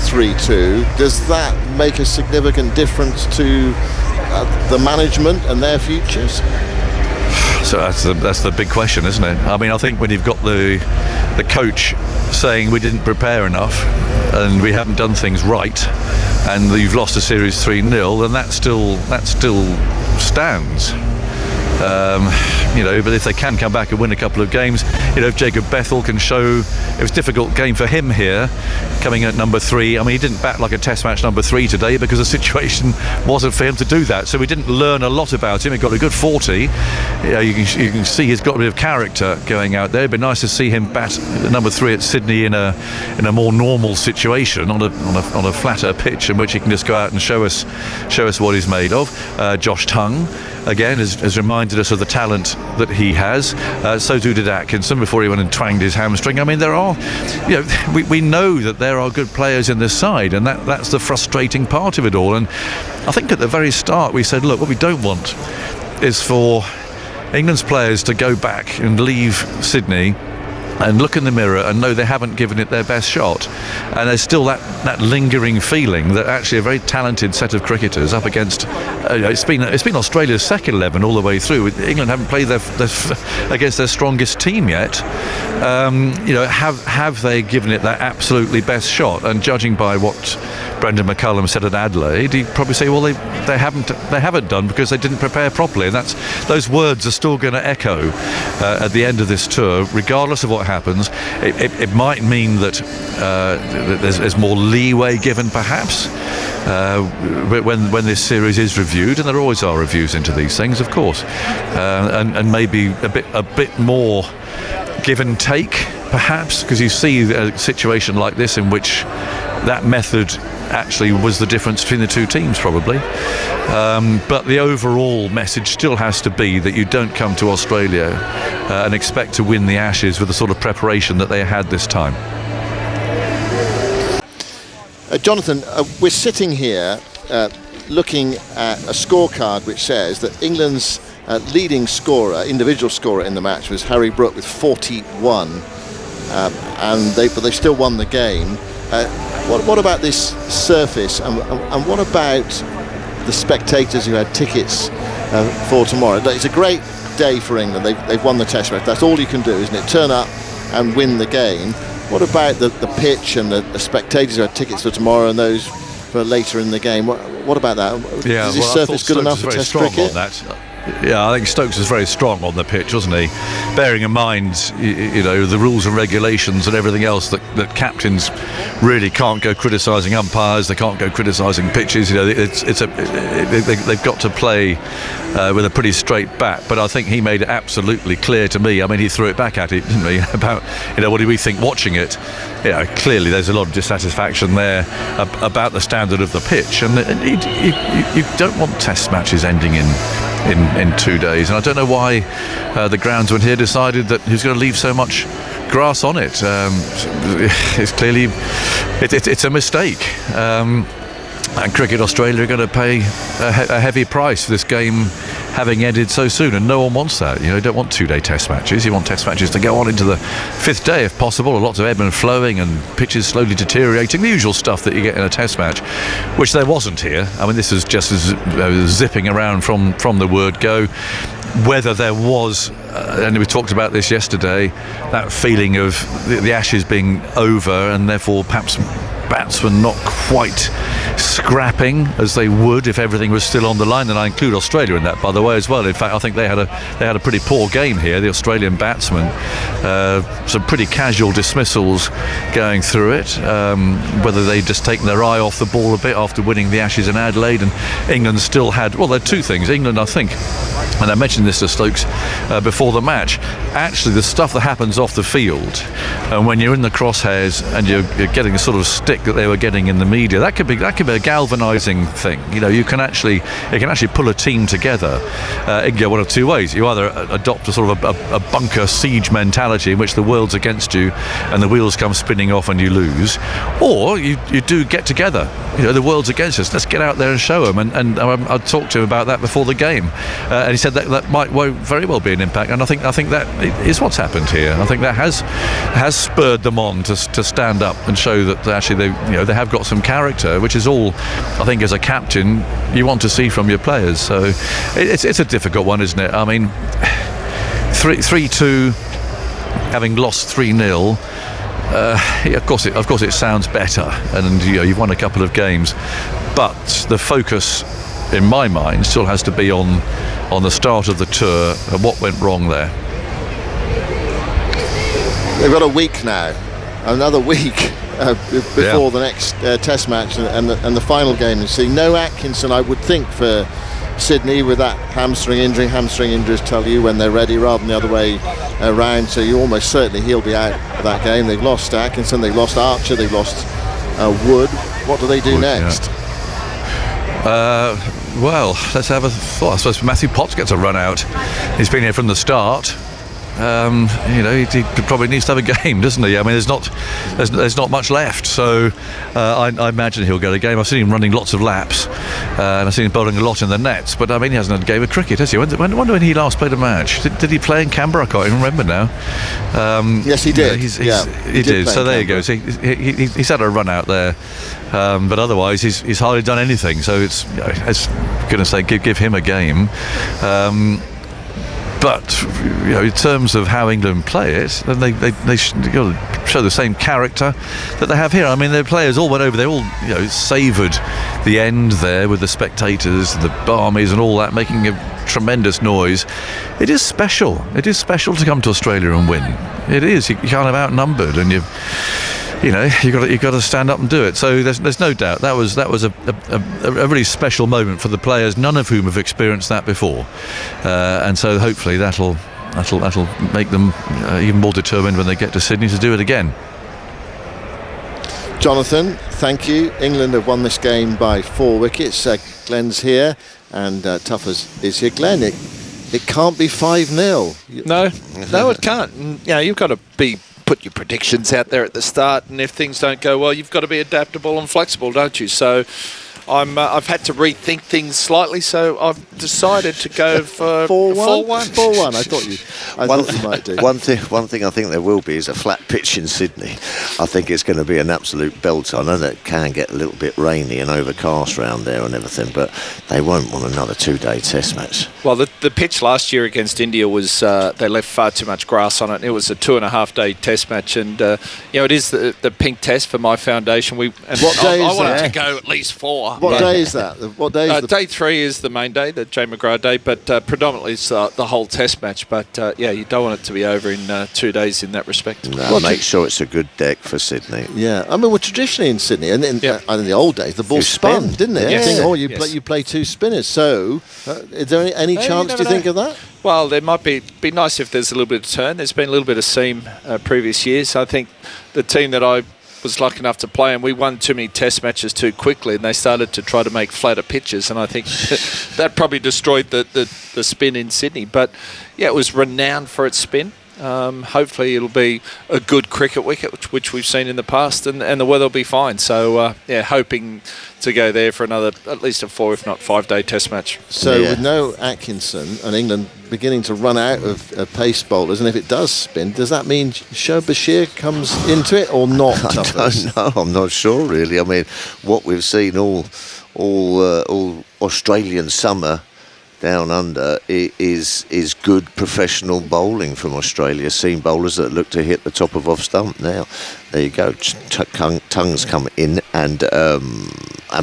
3-2. Does that make a significant difference to the management and their futures? So that's the big question, isn't it? I mean, I think when you've got the coach saying we didn't prepare enough and we haven't done things right, and you've lost a series 3-0, then that still stands. But if they can come back and win a couple of games, if Jacob Bethel can show, it was a difficult game for him here, coming at number 3. I mean, he didn't bat like a test match number 3 today because the situation wasn't for him to do that. So we didn't learn a lot about him. He got a good 40. You can see he's got a bit of character going out there. It'd be nice to see him bat number 3 at Sydney in a more normal situation, on a flatter pitch in which he can just go out and show us what he's made of. Josh Tongue, again, has reminded us of the talent that he has. So too did Atkinson before he went and twanged his hamstring. I mean, there are, we know that there are good players in this side, and that's the frustrating part of it all. And I think at the very start we said, look, what we don't want is for England's players to go back and leave Sydney and look in the mirror and know they haven't given it their best shot, and there's still that lingering feeling that actually a very talented set of cricketers up against it's been Australia's second 11 all the way through. England haven't played against their strongest team yet. Have they given it that absolutely best shot? And judging by what Brendan McCullum said at Adelaide, he'd probably say, well, they haven't done because they didn't prepare properly, and those words are still going to echo at the end of this tour, regardless of what happens. It might mean that there's more leeway given, perhaps, when this series is reviewed, and there always are reviews into these things, of course, and maybe a bit more give and take, perhaps, because you see a situation like this in which that method actually was the difference between the two teams, probably. But the overall message still has to be that you don't come to Australia and expect to win the Ashes with the sort of preparation that they had this time. Jonathan, we're sitting here looking at a scorecard which says that England's leading scorer, individual scorer in the match, was Harry Brook with 41, and they still won the game. What about this surface, and what about the spectators who had tickets for tomorrow? It's a great day for England. They've won the Test match. That's all you can do, isn't it? Turn up and win the game. What about the pitch and the spectators who had tickets for tomorrow and those for later in the game? What about that? Yeah, is this surface good enough for Test cricket? On that. Yeah, I think Stokes was very strong on the pitch, wasn't he? Bearing in mind, the rules and regulations and everything else that captains really can't go criticising umpires. They can't go criticising pitches. They've got to play with a pretty straight bat. But I think he made it absolutely clear to me. I mean, he threw it back at it, didn't he? About what do we think watching it? Clearly there's a lot of dissatisfaction there about the standard of the pitch, and you don't want Test matches ending in 2 days, and I don't know why the groundsman here decided that he was going to leave so much grass on it. It's clearly it's a mistake, and Cricket Australia are going to pay a heavy price for this game having ended so soon, and no one wants that. You don't want 2-day Test matches. You want Test matches to go on into the 5th day if possible. Lots of ebb and flowing and pitches slowly deteriorating, the usual stuff that you get in a Test match, which there wasn't here. I mean, this is just zipping around from the word go. Whether there was, and we talked about this yesterday, that feeling of the Ashes being over, and therefore perhaps batsmen not quite scrapping as they would if everything was still on the line, and I include Australia in that, by the way, as well. In fact, I think they had a pretty poor game here, the Australian batsmen. Some pretty casual dismissals going through it, whether they'd just taken their eye off the ball a bit after winning the Ashes in Adelaide, and England still had, well, there are two things. England, I think, and I mentioned this to Stokes before the match, actually the stuff that happens off the field, and when you're in the crosshairs and you're getting the sort of stick that they were getting in the media, that could be a galvanising thing. It can actually pull a team together. It can go one of two ways. You either adopt a sort of a bunker siege mentality in which the world's against you and the wheels come spinning off and you lose, or you do get together. The world's against us, let's get out there and show them. And I talked to him about that before the game, and he said that might very well be an impact, and I think that is what's happened here. I think that has spurred them on to stand up and show that actually they have got some character, which is all I think as a captain you want to see from your players. So it's a difficult one, isn't it? I mean, 3-2, having lost 3-0. Of course it sounds better, and you've won a couple of games, but the focus in my mind still has to be on the start of the tour and what went wrong there. They've got a week now, another week before the next test match and the final game. And see, no Atkinson, I would think, for Sydney with that hamstring injury. Hamstring injuries tell you when they're ready rather than the other way around, so you almost certainly he'll be out of that game. They've lost Atkinson, they've lost Archer, they've lost Wood. What do they do next? Well, let's have a thought. I suppose Matthew Potts gets a run out. He's been here from the start. He probably needs to have a game, doesn't he? I mean, there's not much left, so I imagine he'll get a game. I've seen him running lots of laps, and I've seen him bowling a lot in the nets, but I mean, he hasn't had a game of cricket, has he? I wonder when he last played a match. Did he play in Canberra? I can't even remember now. Yes, he did. He did. So there you go. So he's had a run out there, but otherwise he's hardly done anything. So it's going to say give him a game. But in terms of how England play it, then they show the same character that they have here. I mean, their players all went over. They all savoured the end there with the spectators, the barmies, and all that, making a tremendous noise. It is special. It is special to come to Australia and win. It is. You're kind of outnumbered, and you've got to stand up and do it. So there's no doubt that was a really special moment for the players, none of whom have experienced that before, and so hopefully that'll make them even more determined when they get to Sydney to do it again. Jonathan, thank you. England have won this game by 4 wickets. Glenn's here, and Tuffers is here. Glenn, it can't be 5-0. No, it can't. You've got to put your predictions out there at the start, and if things don't go well, you've got to be adaptable and flexible, don't you? So I've had to rethink things slightly, so I've decided to go for 4-1. 4-1. I thought you might do. One thing I think there will be is a flat pitch in Sydney. I think it's going to be an absolute belter. I know that it can get a little bit rainy and overcast round there and everything, but they won't want another 2-day test match. Well, the pitch last year against India was they left far too much grass on it. It was a 2.5-day test match, and it is the pink test for my foundation. What day is I wanted that? to go at least 4. What day is that? What day is Day 3 is the main day, the Jay McGrath day, but predominantly it's the whole test match. But you don't want it to be over in 2 days in that respect. No, make sure it's a good deck for Sydney. Yeah, I mean, traditionally in Sydney, and in the old days, the ball spun, didn't it? Yes. You play 2 spinners. So, is there any chance, do you think, of that? Well, there might be nice if there's a little bit of turn. There's been a little bit of seam previous years. I think the team that I was lucky enough to play, and we won too many test matches too quickly, and they started to try to make flatter pitches, and I think that probably destroyed the spin in Sydney. But it was renowned for its spin. Hopefully it'll be a good cricket wicket, which we've seen in the past, and the weather will be fine. So hoping to go there for another, at least a 4 if not 5-day test match. So with no Atkinson and England beginning to run out of pace bowlers, and if it does spin, does that mean Shoaib Bashir comes into it or not? I don't know. I'm not sure really. I mean, what we've seen all Australian summer down under is good professional bowling from Australia. Seam bowlers that look to hit the top of off stump. Now, there you go. Tongue's come in and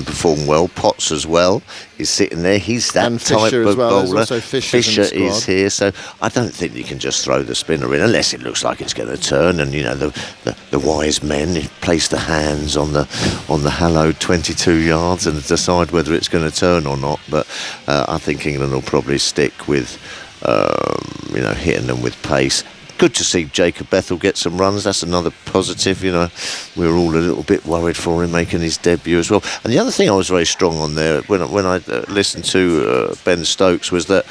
perform well. Potts as well is sitting there. He's that and type Fisher of as well. bowler. Fisher is here, so I don't think you can just throw the spinner in unless it looks like it's going to turn. And the wise men place the hands on the hallowed 22 yards and decide whether it's going to turn or not. But I think England will probably stick with hitting them with pace. Good to see Jacob Bethel get some runs. That's another positive. We were all a little bit worried for him making his debut as well. And the other thing I was very strong on there when I listened to Ben Stokes was that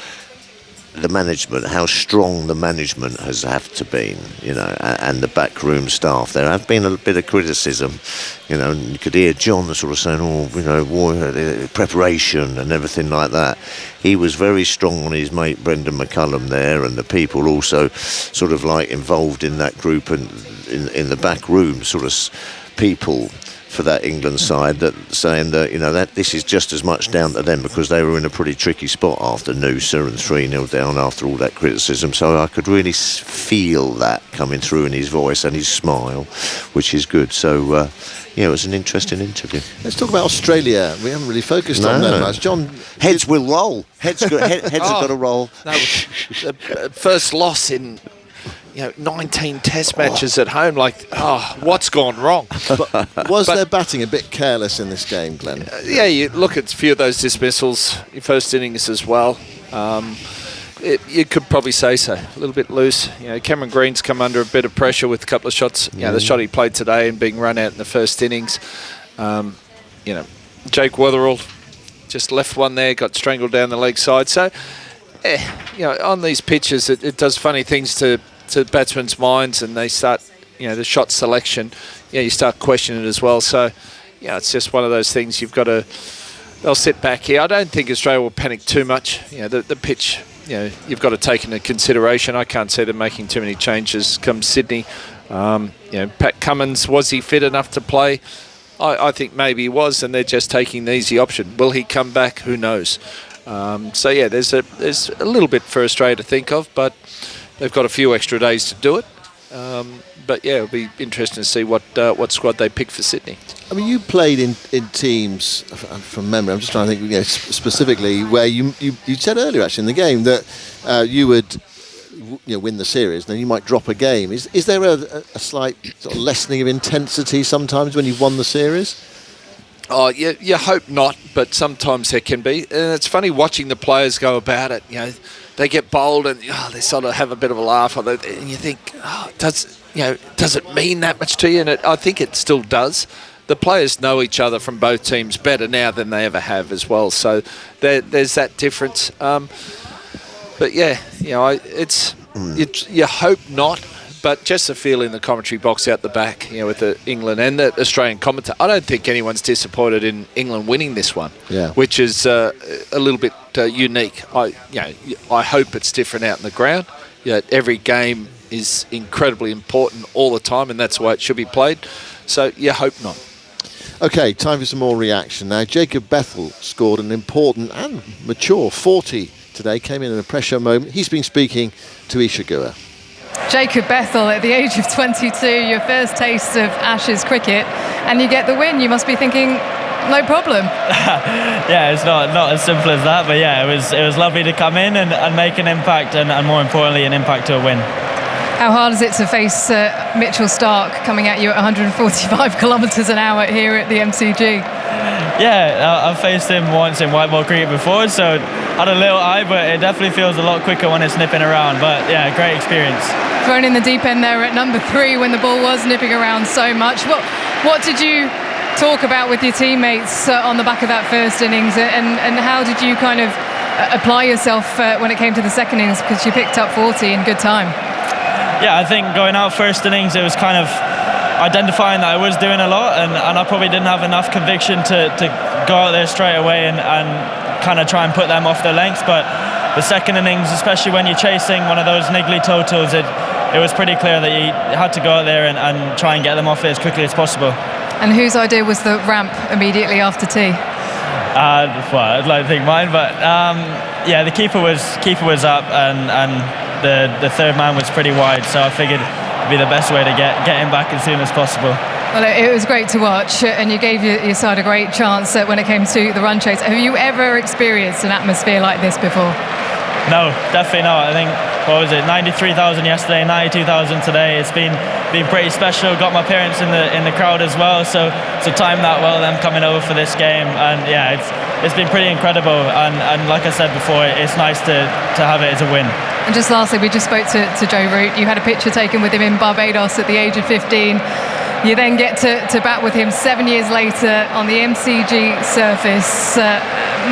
the management, how strong the management has have to been, and the backroom staff. There have been a bit of criticism, and you could hear John sort of saying, preparation and everything like that. He was very strong on his mate Brendan McCullum there, and the people also sort of like involved in that group and in the back room, sort of people for that England side, that saying that, you know, that this is just as much down to them because they were in a pretty tricky spot after Noosa and 3-0 down after all that criticism. So I could really feel that coming through in his voice and his smile, which is good. So yeah, it was an interesting interview. Let's talk about Australia. We haven't really focused on them much. John, heads will roll. Heads have got to roll. No, first loss in 19 Test matches at home. Like, what's gone wrong? Was their batting a bit careless in this game, Glenn? Yeah, you look at a few of those dismissals, your first innings as well. You could probably say so. A little bit loose. Cameron Green's come under a bit of pressure with a couple of shots. The shot he played today and being run out in the first innings. Jake Wetherell just left one there, got strangled down the leg side. So, on these pitches, it does funny things to batsmen's minds, and they start, the shot selection. You start questioning it as well. So, it's just one of those things you've got to. They'll sit back here. I don't think Australia will panic too much. The pitch. You've got to take into consideration. I can't see them making too many changes come Sydney. Pat Cummins, was he fit enough to play? I think maybe he was, and they're just taking the easy option. Will he come back? Who knows? There's a little bit for Australia to think of, but they've got a few extra days to do it. It'll be interesting to see what squad they pick for Sydney. I mean, you played in teams, from memory, I'm just trying to think specifically, where you said earlier actually in the game that you would win the series, then you might drop a game. Is there a slight sort of lessening of intensity sometimes when you've won the series? Oh, you hope not, but sometimes there can be. And it's funny watching the players go about it. They get bowled and they sort of have a bit of a laugh, and you think, does it mean that much to you? And I think it still does. The players know each other from both teams better now than they ever have as well. So there's that difference. You hope not. But just a feel in the commentary box out the back, with the England and the Australian commentator. I don't think anyone's disappointed in England winning this one, which is a little bit unique. I hope it's different out in the ground. Every game is incredibly important all the time, and that's the way it should be played. So you hope not. Okay, time for some more reaction now. Jacob Bethel scored an important and mature 40 today, came in a pressure moment. He's been speaking to Isha Guha. Jacob Bethel, at the age of 22, your first taste of Ashes cricket, and you get the win. You must be thinking, no problem. Yeah, it's not as simple as that, but yeah, it was lovely to come in and make an impact, and more importantly, an impact to a win. How hard is it to face Mitchell Starc coming at you at 145 kilometres an hour here at the MCG? Yeah, I've faced him once in white ball cricket before, so had a little eye, but it definitely feels a lot quicker when it's nipping around. But yeah, great experience. Thrown in the deep end there at number 3 when the ball was nipping around so much. What did you talk about with your teammates on the back of that first innings, and how did you kind of apply yourself when it came to the second innings, because you picked up 40 in good time? Yeah, I think going out first innings, it was kind of identifying that I was doing a lot, and I probably didn't have enough conviction to go out there straight away and kind of try and put them off their lengths. But the second innings, especially when you're chasing one of those niggly totals, it was pretty clear that you had to go out there and try and get them off it as quickly as possible. And whose idea was the ramp immediately after tea? I'd like to think mine, but the keeper was up, and the third man was pretty wide, so I figured it'd be the best way to get him back as soon as possible. Well, it was great to watch, and you gave your side a great chance when it came to the run chase. Have you ever experienced an atmosphere like this before? No, definitely not. I think, 93,000 yesterday, 92,000 today. It's been pretty special. Got my parents in the crowd as well, so timed that well, them coming over for this game, and yeah, it's been pretty incredible. And like I said before, it's nice to have it as a win. And just lastly, we just spoke to Joe Root. You had a picture taken with him in Barbados at the age of 15. You then get to bat with him 7 years later on the MCG surface.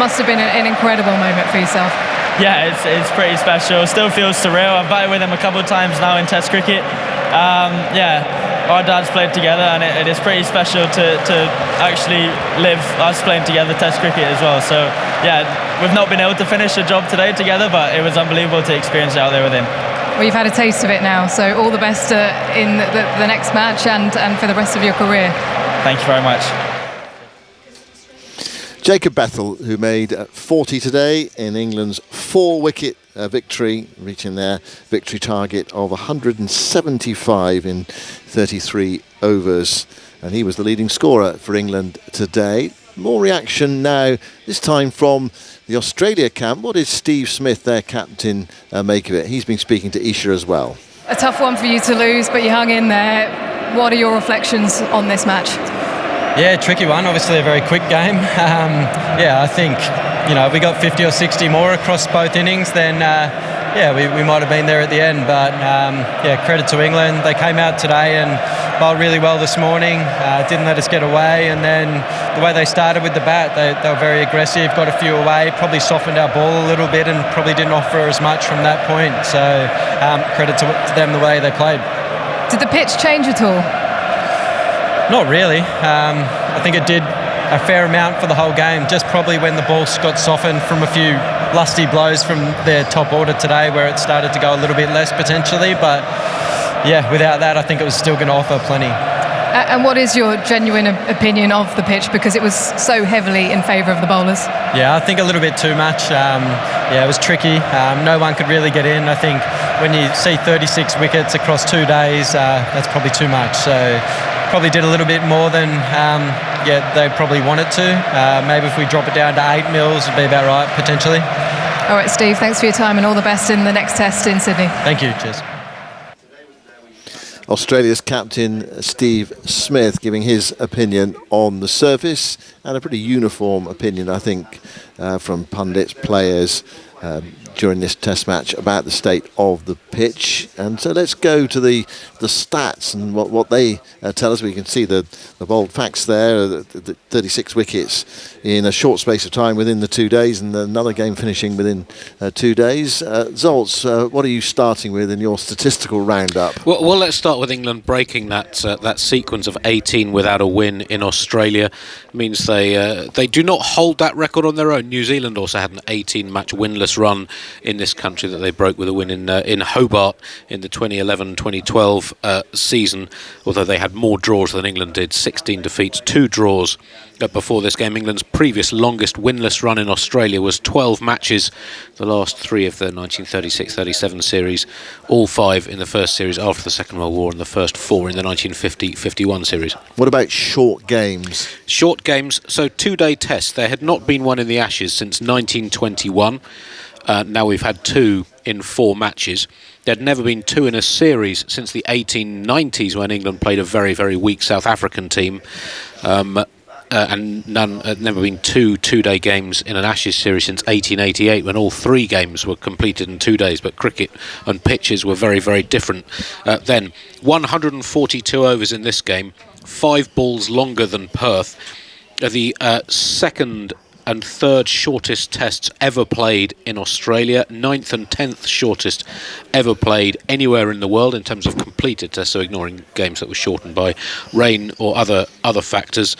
Must have been an incredible moment for yourself. Yeah, it's pretty special. Still feels surreal. I've batted with him a couple of times now in Test cricket. Our dads played together, and it is pretty special to actually live us playing together Test cricket as well. So yeah, we've not been able to finish the job today together, but it was unbelievable to experience it out there with him. Well, you've had a taste of it now, so all the best in the next match and for the rest of your career. Thank you very much. Jacob Bethel, who made 40 today in England's 4-wicket victory, reaching their victory target of 175 in 33 overs. And he was the leading scorer for England today. More reaction now, this time from the Australia camp. What did Steve Smith, their captain, make of it? He's been speaking to Isha as well. A tough one for you to lose, but you hung in there. What are your reflections on this match? Yeah, tricky one. Obviously a very quick game. I think, if we got 50 or 60 more across both innings, then we might have been there at the end. But credit to England. They came out today and bowled really well this morning. Didn't let us get away, and then the way they started with the bat, they were very aggressive. Got a few away. Probably softened our ball a little bit, and probably didn't offer as much from that point. So credit to them the way they played. Did the pitch change at all? Not really. I think it did a fair amount for the whole game, just probably when the ball got softened from a few lusty blows from their top order today, where it started to go a little bit less potentially. But without that, I think it was still going to offer plenty. And what is your genuine opinion of the pitch, because it was so heavily in favour of the bowlers? Yeah, I think a little bit too much. It was tricky. No one could really get in. I think when you see 36 wickets across 2 days, that's probably too much. So probably did a little bit more than they probably wanted to. Maybe if we drop it down to 8 mils, it'd be about right, potentially. All right, Steve, thanks for your time and all the best in the next test in Sydney. Thank you, cheers. Australia's captain Steve Smith giving his opinion on the surface, and a pretty uniform opinion, I think, from pundits, players, during this test match about the state of the pitch. And so let's go to the stats and what they tell us. We can see the bold facts there, the 36 wickets in a short space of time within the 2 days, and another game finishing within 2 days. Zoltz, what are you starting with in your statistical roundup? Well, let's start with England breaking that sequence of 18 without a win in Australia. It means they do not hold that record on their own. New Zealand also had an 18-match winless run in this country that they broke with a win in Hobart in the 2011-2012 season, although they had more draws than England did, 16 defeats, 2 draws before this game. England's previous longest winless run in Australia was 12 matches, the last 3 of the 1936-37 series, all 5 in the first series after the Second World War and the first 4 in the 1950-51 series. What about short games? Short games, so 2-day tests. There had not been one in the Ashes since 1921. Now we've had 2 in 4 matches. There'd never been 2 in a series since the 1890s, when England played a very, very weak South African team. And none had never been 2 2-day games in an Ashes series since 1888, when all 3 games were completed in 2 days. But cricket and pitches were very, very different then. 142 overs in this game, 5 balls longer than Perth. The second and third shortest tests ever played in Australia, 9th and 10th shortest ever played anywhere in the world in terms of completed tests, so ignoring games that were shortened by rain or other factors.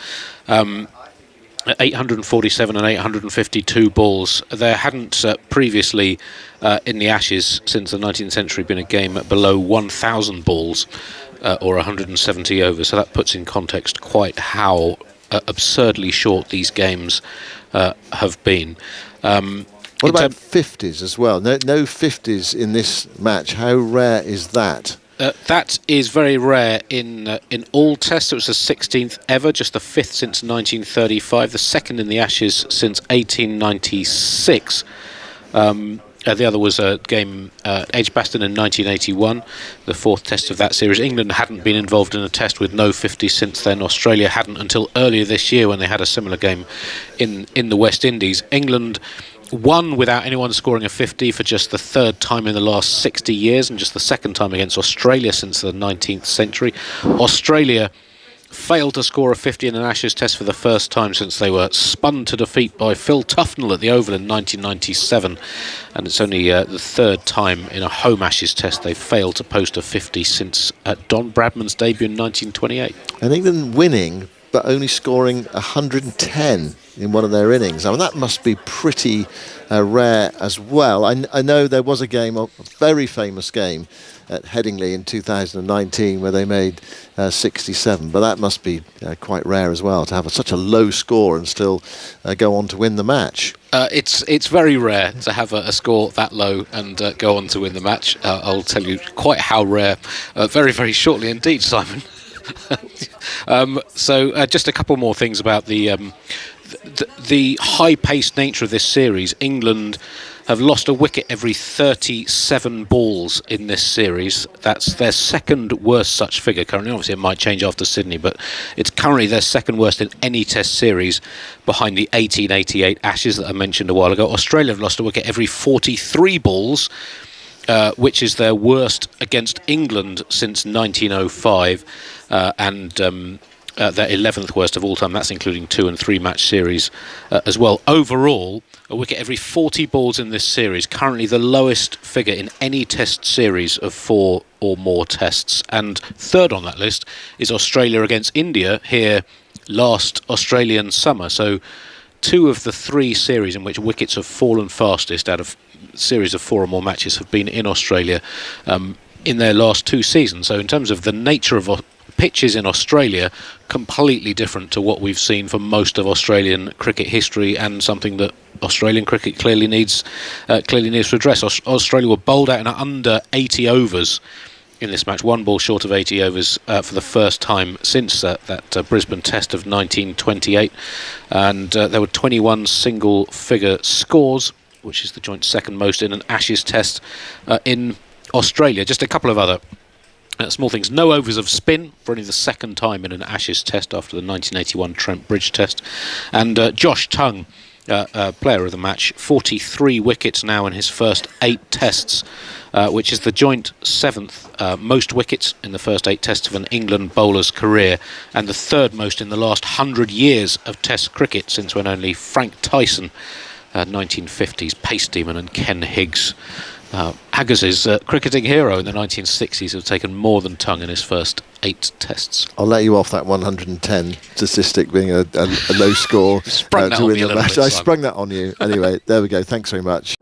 847 and 852 balls. There hadn't previously in the Ashes since the 19th century been a game below 1,000 balls or 170 overs, so that puts in context quite how absurdly short these games have been. What about 50s as well? No 50s in this match. How rare is that? That is very rare in all tests. It was the 16th ever, just the 5th since 1935, the 2nd in the Ashes since 1896. The other was a game Edgbaston in 1981, the 4th test of that series. England hadn't been involved in a test with no 50 since then. Australia hadn't until earlier this year, when they had a similar game in the West Indies. England won without anyone scoring a 50 for just the 3rd time in the last 60 years, and just the 2nd time against Australia since the 19th century. Australia failed to score a 50 in an Ashes test for the first time since they were spun to defeat by Phil Tufnell at the Oval in 1997, and it's only the 3rd time in a home Ashes test they've failed to post a 50 since Don Bradman's debut in 1928. And England winning but only scoring 110 in one of their innings. I mean, that must be pretty rare as well. I know there was a game, a very famous game, at Headingley in 2019 where they made 67. But that must be quite rare as well, to have such a low score and still go on to win the match. It's very rare to have a score that low and go on to win the match. I'll tell you quite how rare very, very shortly indeed, Simon. So just a couple more things about the high-paced nature of this series. England have lost a wicket every 37 balls in this series. That's their second worst such figure currently. Obviously it might change after Sydney, but it's currently their second worst in any Test series, behind the 1888 Ashes that I mentioned a while ago. Australia have lost a wicket every 43 balls, which is their worst against England since 1905, and their 11th worst of all time. That's including 2 and 3 match series as well. Overall, a wicket every 40 balls in this series, currently the lowest figure in any Test series of 4 or more tests. And third on that list is Australia against India here last Australian summer. So 2 of the 3 series in which wickets have fallen fastest out of series of 4 or more matches have been in Australia in their last 2 seasons. So in terms of the nature of pitches in Australia, completely different to what we've seen for most of Australian cricket history, and something that Australian cricket clearly needs to address. Australia were bowled out in under 80 overs in this match, 1 ball short of 80 overs for the first time since that Brisbane Test of 1928, and there were 21 single-figure scores, which is the joint second most in an Ashes Test in Australia. Just a couple of other small things. No overs of spin for only the second time in an Ashes Test after the 1981 Trent Bridge Test. And Josh Tongue, player of the match, 43 wickets now in his first 8 tests, which is the joint 7th most wickets in the first 8 tests of an England bowler's career, and the 3rd most in the last 100 years of Test cricket, since when only Frank Tyson, 1950s pace demon, and Ken Higgs, Aggas's cricketing hero in the 1960s, have taken more than Tongue in his first 8 tests. I'll let you off that 110 statistic being a low score Sprung that to on win me a the little match. bit, I Simon. sprung that on you. Anyway, there we go. Thanks very much.